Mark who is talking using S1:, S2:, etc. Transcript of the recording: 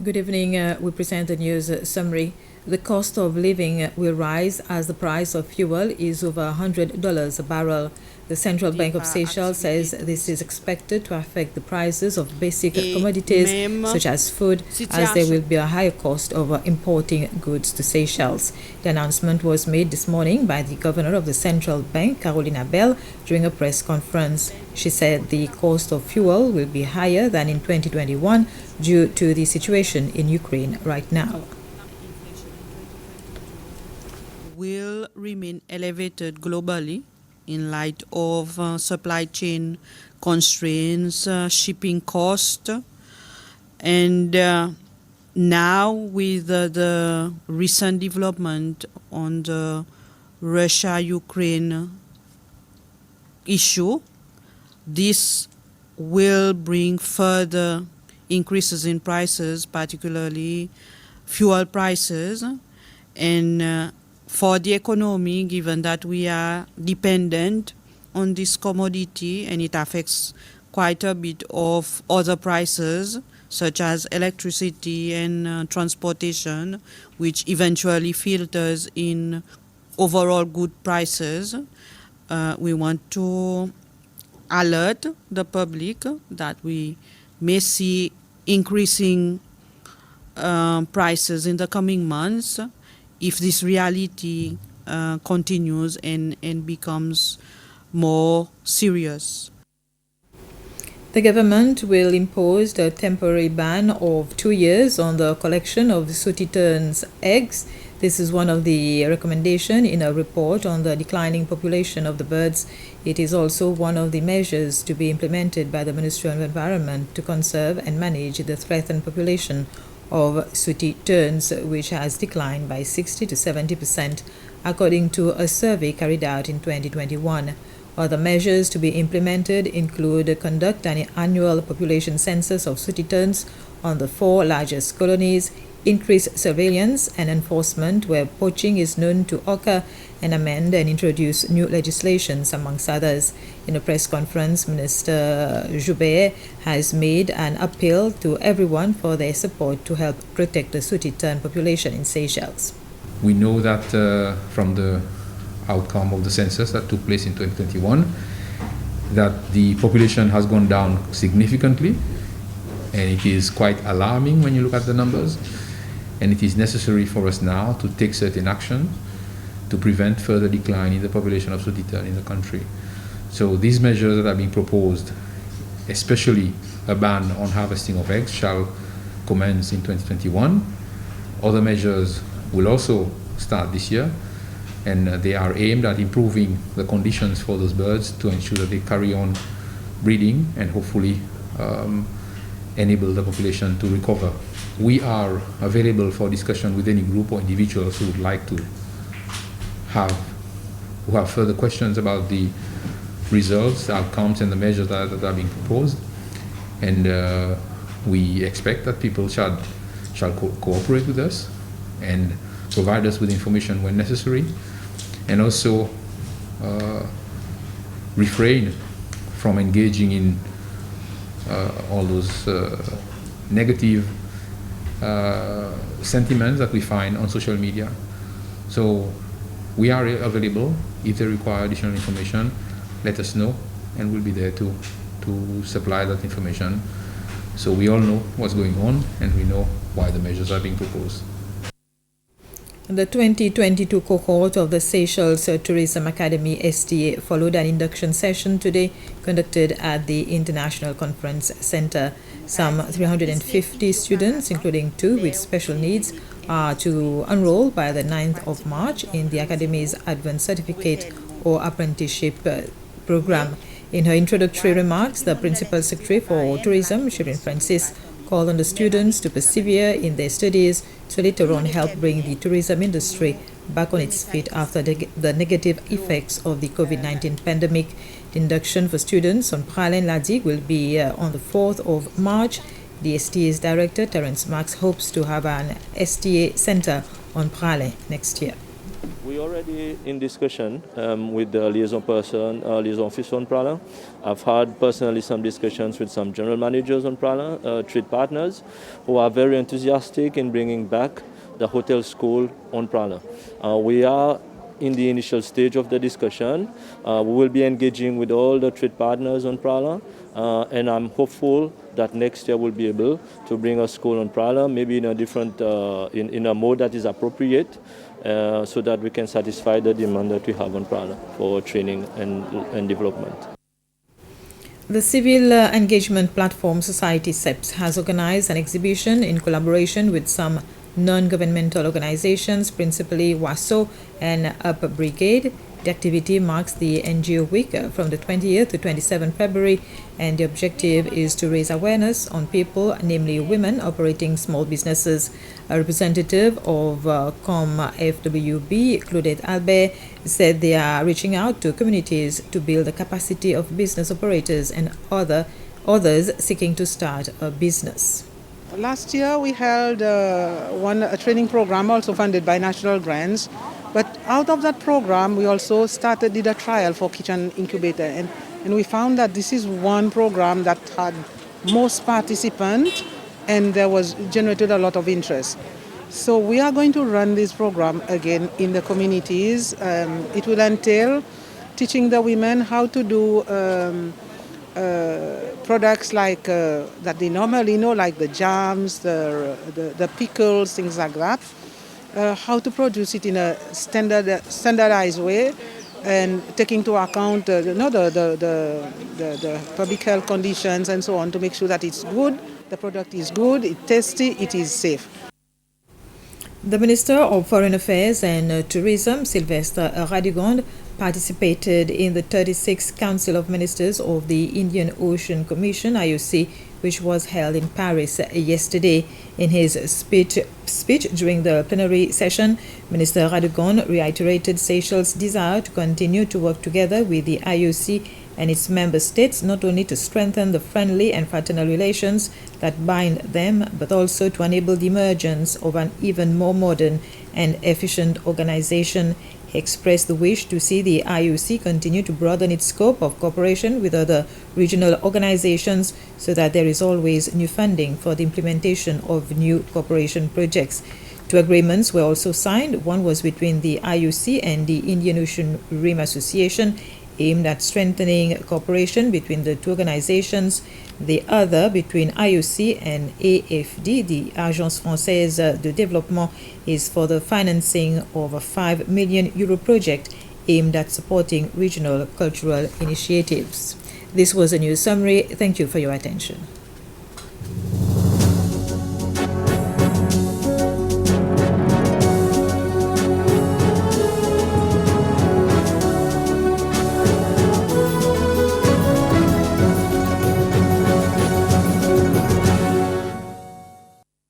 S1: Good evening. We present the news summary. The cost of living will rise as the price of fuel is over $100 a barrel. The Central Bank of Seychelles says this is expected to affect the prices of basic commodities such as food, as there will be a higher cost of importing goods to Seychelles. The announcement was made this morning by the governor of the Central Bank, Carolina Bell, during a press conference. She said the cost of fuel will be higher than in 2021 due to the situation in Ukraine right now.
S2: Will remain elevated globally in light of supply chain constraints, shipping cost, and now with the recent development on the Russia-Ukraine issue, this will bring further increases in prices, particularly fuel prices, and for the economy, given that we are dependent on this commodity and it affects quite a bit of other prices, such as electricity and transportation, which eventually filters in overall good prices, we want to alert the public that we may see increasing prices in the coming months if this reality continues and becomes more serious.
S1: The government will impose a temporary ban of 2 years on the collection of sooty terns eggs. This is one of the recommendations in a report on the declining population of the birds. It is also one of the measures to be implemented by the Ministry of Environment to conserve and manage the threatened population of sooty terns, which has declined by 60 to 70%, according to a survey carried out in 2021. Other measures to be implemented include conduct an annual population census of sooty terns on the 4 largest colonies, increase surveillance and enforcement where poaching is known to occur, and amend and introduce new legislations, amongst others. In a press conference, Minister Joubert has made an appeal to everyone for their support to help protect the sooty tern population in Seychelles.
S3: We know that from the outcome of the census that took place in 2021, that the population has gone down significantly, and it is quite alarming when you look at the numbers. And it is necessary for us now to take certain action to prevent further decline in the population of sooty tern in the country. So these measures that are being proposed, especially a ban on harvesting of eggs, shall commence in 2021. Other measures will also start this year, and they are aimed at improving the conditions for those birds to ensure that they carry on breeding and hopefully enable the population to recover. We are available for discussion with any group or individuals who would like to have further questions about the results, outcomes, and the measures that are being proposed. And we expect that people shall cooperate with us and provide us with information when necessary, and also refrain from engaging in all those negative sentiments that we find on social media. So we are available. If they require additional information, let us know, and we'll be there to supply that information. So we all know what's going on, and we know why the measures are being proposed.
S1: The 2022 cohort of the Seychelles Tourism Academy STA followed an induction session today conducted at the International Conference Center. Some 350 students, including 2 with special needs, are to enroll by the 9th of March in the Academy's Advanced Certificate or Apprenticeship program. In her introductory remarks, the Principal Secretary for Tourism, Shirin Francis, called on the students to persevere in their studies to later on help bring the tourism industry back on its feet after the negative effects of the COVID-19 pandemic. The induction for students on Praslin Ladigue will be on the 4th of March. The STA's director, Terence Marks, hopes to have an STA center on Praslin next year.
S4: already in discussion with the liaison person, liaison officer on Prana. I've had personally some discussions with some general managers on Prana, trade partners, who are very enthusiastic in bringing back the hotel school on Prana. We are in the initial stage of the discussion. We will be engaging with all the trade partners on Prana, and I'm hopeful that next year we'll be able to bring a school on Prana, maybe in a different, in a mode that is appropriate, so that we can satisfy the demand that we have on Prana for training and development.
S1: The Civil Engagement Platform Society CEPS has organized an exhibition in collaboration with some non-governmental organizations, principally WASO and Upper Brigade. The activity marks the NGO week from the 20th to 27th February, and the objective is to raise awareness on people, namely women operating small businesses. A representative of COM-FWB, Claudette Albert, said they are reaching out to communities to build the capacity of business operators and others seeking to start a business.
S5: Last year we held a training program also funded by national grants. But out of that program, we also did a trial for Kitchen Incubator. And we found that this is one program that had most participants and there was generated a lot of interest. So we are going to run this program again in the communities. It will entail teaching the women how to do products like that they normally know, like the jams, the pickles, things like that. How to produce it in a standardized way, and taking into account the public health conditions and so on, to make sure that it's good, the product is good, it's tasty, it is safe.
S1: The Minister of Foreign Affairs and Tourism, Sylvestre Radegonde, participated in the 36th Council of Ministers of the Indian Ocean Commission, IOC, which was held in Paris yesterday. In his speech during the plenary session, Minister Radegonde reiterated Seychelles' desire to continue to work together with the IOC and its member states, not only to strengthen the friendly and fraternal relations that bind them, but also to enable the emergence of an even more modern and efficient organization. He expressed the wish to see the IOC continue to broaden its scope of cooperation with other regional organizations so that there is always new funding for the implementation of new cooperation projects. Two agreements were also signed. One was between the IOC and the Indian Ocean Rim Association, aimed at strengthening cooperation between the two organizations. The other between IOC and AFD, the Agence Française de Développement, is for the financing of a €5 million project aimed at supporting regional cultural initiatives. This was a news summary. Thank you for your attention.